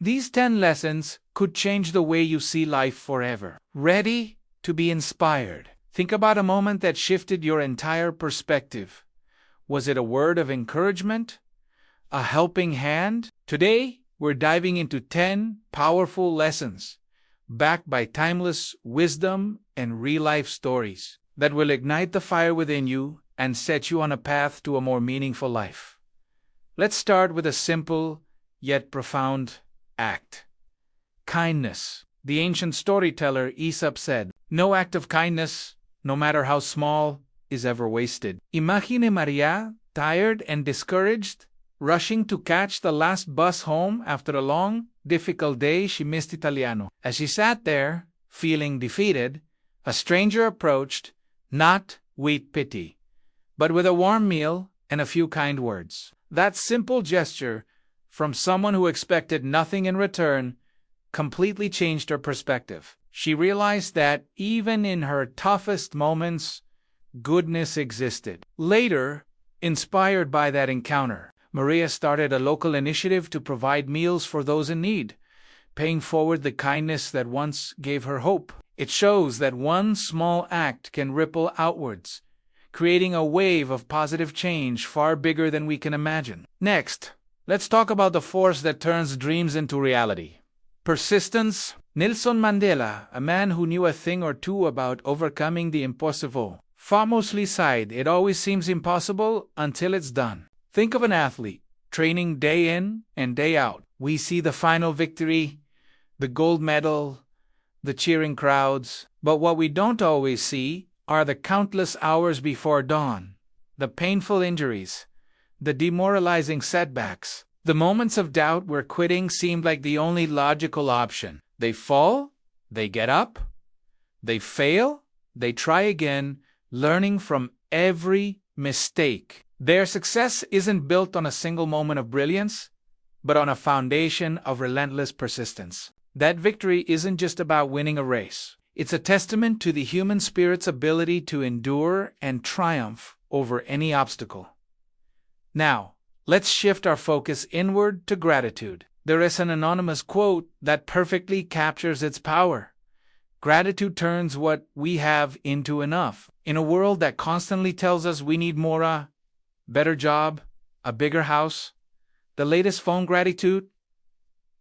These 10 lessons could change the way you see life forever. Ready to be inspired? Think about a moment that shifted your entire perspective. Was it a word of encouragement? A helping hand? Today, we're diving into 10 powerful lessons, backed by timeless wisdom and real-life stories, that will ignite the fire within you and set you on a path to a more meaningful life. Let's start with a simple yet profound act. Kindness. The ancient storyteller Aesop said, "No act of kindness, no matter how small, is ever wasted." Imagine Maria, tired and discouraged, rushing to catch the last bus home after a long, difficult day. She missed Italiano. As she sat there, feeling defeated, a stranger approached, not with pity, but with a warm meal and a few kind words. That simple gesture, from someone who expected nothing in return, completely changed her perspective. She realized that even in her toughest moments, goodness existed. Later, inspired by that encounter, Maria started a local initiative to provide meals for those in need, paying forward the kindness that once gave her hope. It shows that one small act can ripple outwards, creating a wave of positive change far bigger than we can imagine. Next, let's talk about the force that turns dreams into reality. Persistence. Nelson Mandela, a man who knew a thing or two about overcoming the impossible, famously sighed, "It always seems impossible until it's done." Think of an athlete, training day in and day out. We see the final victory, the gold medal, the cheering crowds, but what we don't always see are the countless hours before dawn, the painful injuries, the demoralizing setbacks, the moments of doubt where quitting seemed like the only logical option. They fall, they get up, they fail, they try again, learning from every mistake. Their success isn't built on a single moment of brilliance, but on a foundation of relentless persistence. That victory isn't just about winning a race. It's a testament to the human spirit's ability to endure and triumph over any obstacle. Now, let's shift our focus inward to gratitude. There is an anonymous quote that perfectly captures its power. Gratitude turns what we have into enough. In a world that constantly tells us we need more, a better job, a bigger house, the latest phone, gratitude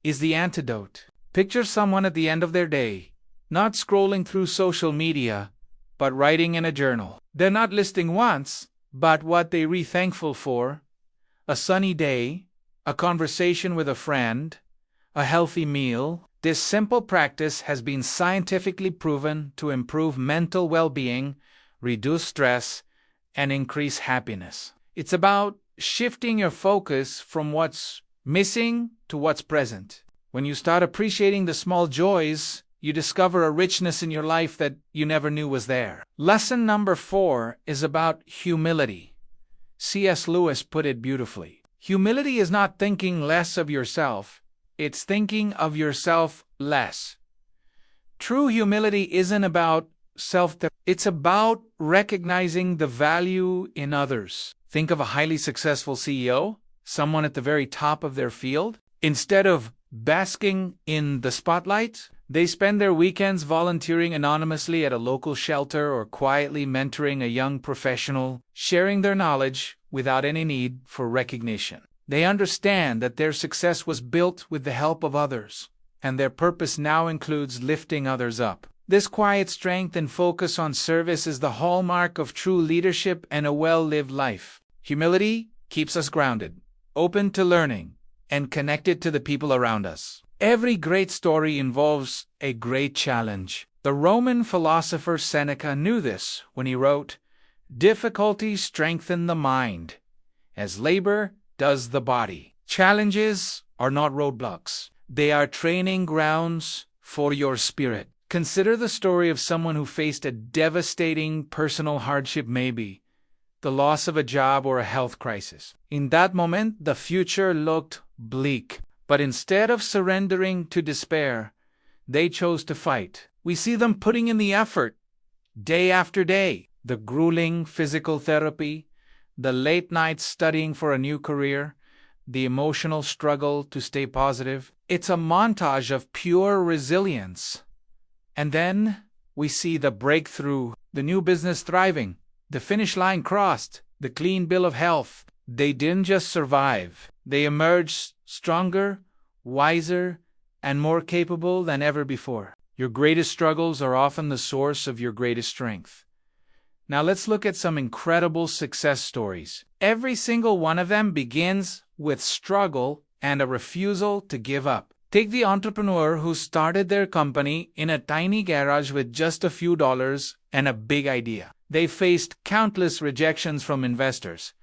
is the antidote. Picture someone at the end of their day, not scrolling through social media, but writing in a journal. They're not listing wants, but what they are thankful for: a sunny day, a conversation with a friend, a healthy meal. This simple practice has been scientifically proven to improve mental well-being, reduce stress, and increase happiness. It's about shifting your focus from what's missing to what's present. When you start appreciating the small joys, you discover a richness in your life that you never knew was there. Lesson number 4 is about humility. C.S. Lewis put it beautifully. Humility is not thinking less of yourself, it's thinking of yourself less. True humility isn't about it's about recognizing the value in others. Think of a highly successful CEO, someone at the very top of their field. Instead of basking in the spotlight, they spend their weekends volunteering anonymously at a local shelter or quietly mentoring a young professional, sharing their knowledge without any need for recognition. They understand that their success was built with the help of others, and their purpose now includes lifting others up. This quiet strength and focus on service is the hallmark of true leadership and a well-lived life. Humility keeps us grounded, open to learning, and connected to the people around us. Every great story involves a great challenge. The Roman philosopher Seneca knew this when he wrote, "Difficulties strengthen the mind, as labor does the body." Challenges are not roadblocks. They are training grounds for your spirit. Consider the story of someone who faced a devastating personal hardship, maybe the loss of a job or a health crisis. In that moment, the future looked bleak. But instead of surrendering to despair, they chose to fight. We see them putting in the effort, day after day. The grueling physical therapy, the late nights studying for a new career, the emotional struggle to stay positive. It's a montage of pure resilience. And then we see the breakthrough, the new business thriving, the finish line crossed, the clean bill of health. They didn't just survive. They emerged stronger, wiser, and more capable than ever before. Your greatest struggles are often the source of your greatest strength. Now let's look at some incredible success stories. Every single one of them begins with struggle and a refusal to give up. Take the entrepreneur who started their company in a tiny garage with just a few dollars and a big idea. They faced countless rejections from investors,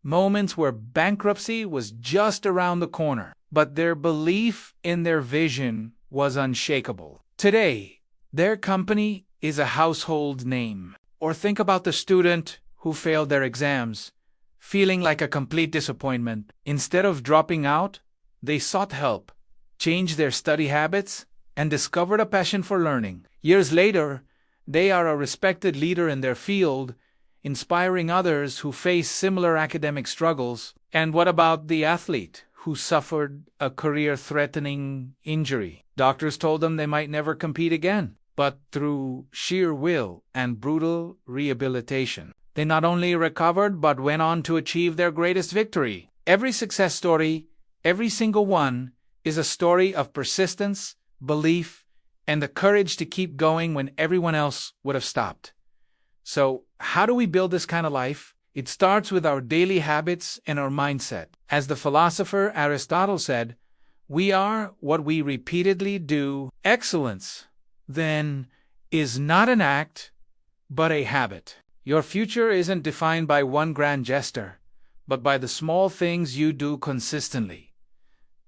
moments where bankruptcy was just around the corner, but their belief in their vision was unshakable. Today, their company is a household name. Or think about the student who failed their exams, feeling like a complete disappointment. Instead of dropping out, they sought help, changed their study habits, and discovered a passion for learning. Years later, they are a respected leader in their field, inspiring others who face similar academic struggles. And what about the athlete who suffered a career-threatening injury? Doctors told them they might never compete again. But through sheer will and brutal rehabilitation, they not only recovered but went on to achieve their greatest victory. Every success story, every single one, is a story of persistence, belief, and the courage to keep going when everyone else would have stopped. So, how do we build this kind of life? It starts with our daily habits and our mindset. As the philosopher Aristotle said, "We are what we repeatedly do." Excellence, then, is not an act, but a habit. Your future isn't defined by one grand gesture, but by the small things you do consistently.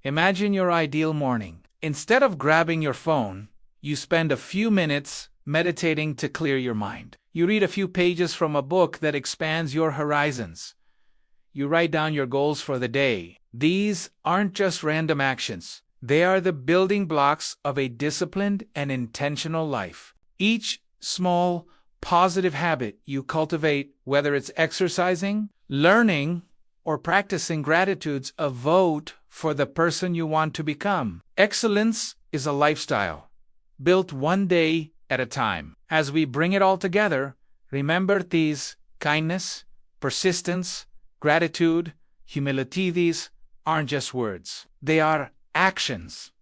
Imagine your ideal morning. Instead of grabbing your phone, you spend a few minutes meditating to clear your mind. You read a few pages from a book that expands your horizons. You write down your goals for the day. These aren't just random actions. They are the building blocks of a disciplined and intentional life. Each small, positive habit you cultivate, whether it's exercising, learning, or practicing gratitude's a vote for the person you want to become. Excellence is a lifestyle, built one day at a time. As we bring it all together, remember these: kindness, persistence, gratitude, humility. These aren't just words. They are actions.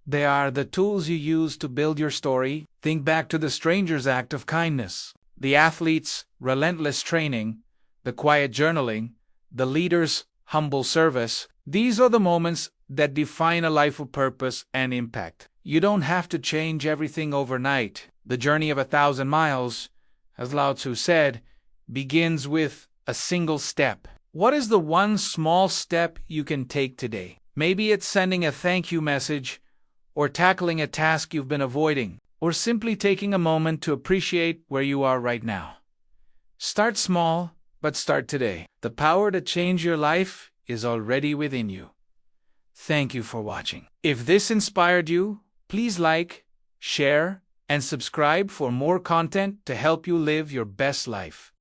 They are the tools you use to build your story. Think back to the stranger's act of kindness, the athlete's relentless training, the quiet journaling, the leader's humble service. These are the moments that define a life of purpose and impact. You don't have to change everything overnight. The journey of 1,000 miles, as Lao Tzu said, begins with a single step. What is the one small step you can take today? Maybe it's sending a thank you message, or tackling a task you've been avoiding, or simply taking a moment to appreciate where you are right now. Start small, but start today. The power to change your life is already within you. Thank you for watching. If this inspired you, please like, share, and subscribe for more content to help you live your best life.